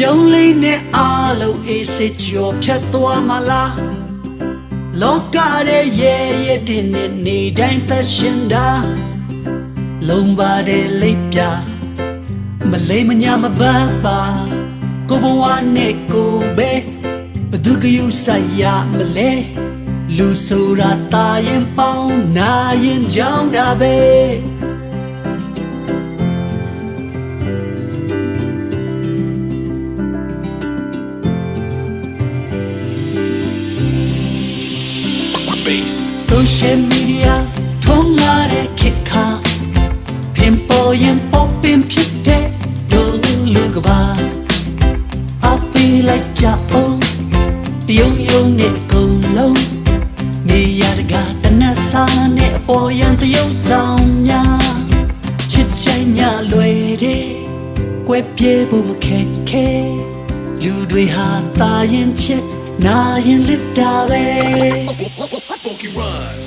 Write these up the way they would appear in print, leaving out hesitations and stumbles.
ပြုံးလေးနဲ့အားလုံးအေးစိတ်ကြော်ဖြတ်သွားမလားလောကရဲ့ရဲ့တင်နေတိုင်းသက်ရှင်တာလုံးပါတဲ့လိပ်ပြမလိမ့်မညာမပန်းပါကိုဘဝနဲ့ကိုပဲဘသူကယူဆိုင်ရမလဲလူဆိုတာတာရင်ပေါင်းနာရင်ကြောင်းတာပဲSocial media ထုံးလာတဲ့ခေတ်ခါပြင်ပေါ်ရင်ပေါ်ပင်ဖြစ်တဲ့ဒိုလူကပါအပီလိုက်ကြအောင်တယုံယုံနဲ့ကုန်လုံးနေရတကတနတ်စာနဲ့အပေါ်ရန်တယုံဆောင်များချစ်ချိုင်ညာလွယ်တဲ့ကွယ်ပြေဖို့မခက်ခဲလူတွေဟာတာရင်ချစ်နာရင်လစ်တာပဲ Funky Runs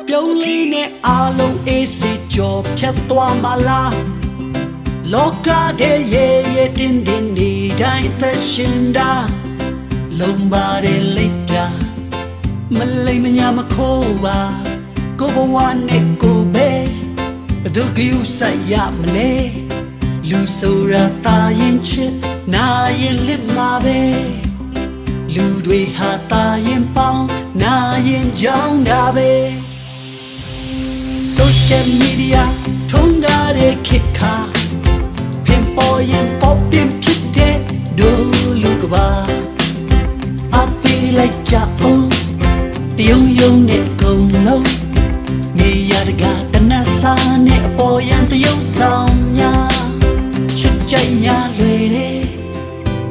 ပြုံးလေးနဲ့အားလုံးအေးစိတ်ကြော်ဖြတ်သွားမလားလောကတဲ့ရဲ့တင်နေတိုင်းသက်ရှင်တာလုံးပါတဲ့လိပ်ပြမလိမ့်မညာမခိုးပါကိုဘဝနဲ့ကိုပဲဘသူကယူဆိုင်ရမလဲလူဆိုတာတာရင်ချစ်နာရင်လစ်မှာပဲလူတွေဟာတာရင်ပေါင်းနာရင်ကြောင်းတာပဲ Social media ထုံးကားတဲ့ခေတ်ခါပင်ပေါ်ရင်ပေါ်ပင်ဖြစ်တဲ့ဒိုလူကပါအပီလိုက်ကြအောင်တယုံယုံနဲ့ကုန်လုံးနေရတကတနတ်စာနဲ့အပေါ်ရန်တယုံဆောင်များချစ်ကြိုင်ညာလွယ်တဲ့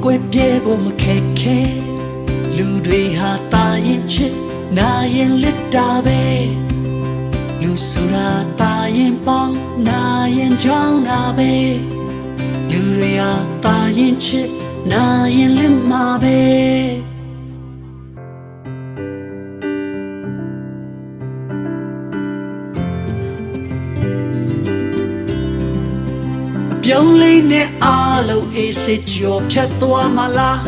ကွယ်ပြေဖို့မခက်ခဲလူတွေဟာတာရင်ချစ်နာရင်လစ်တာပဲလူဆိုတာတာရင်ပေါင်းနာရင်ကြောင်းတာပဲလူတွေဟာတာရင်ချစ်နာရင်လစ်မှာပဲအပြုံးလေးနဲ့အားလုံးအေးစိတ်ကြော်ဖြတ်သွားမလား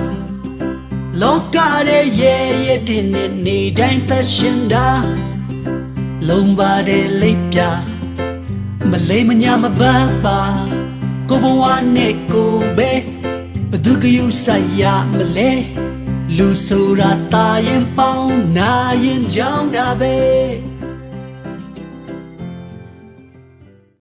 လောကရဲ့ရဲ့တင်နေတိုင်းသက်ရှင်တာလုံးပါတဲ့လိပ်ပြမလိမ့်မညာမပန်းပါကိုဘဝနဲ့ကိုပဲဘသူကယူဆိုင်ရမလဲလူဆိုတာတာရင်ပေါင်းနာရင်ကြောင်းတာပဲ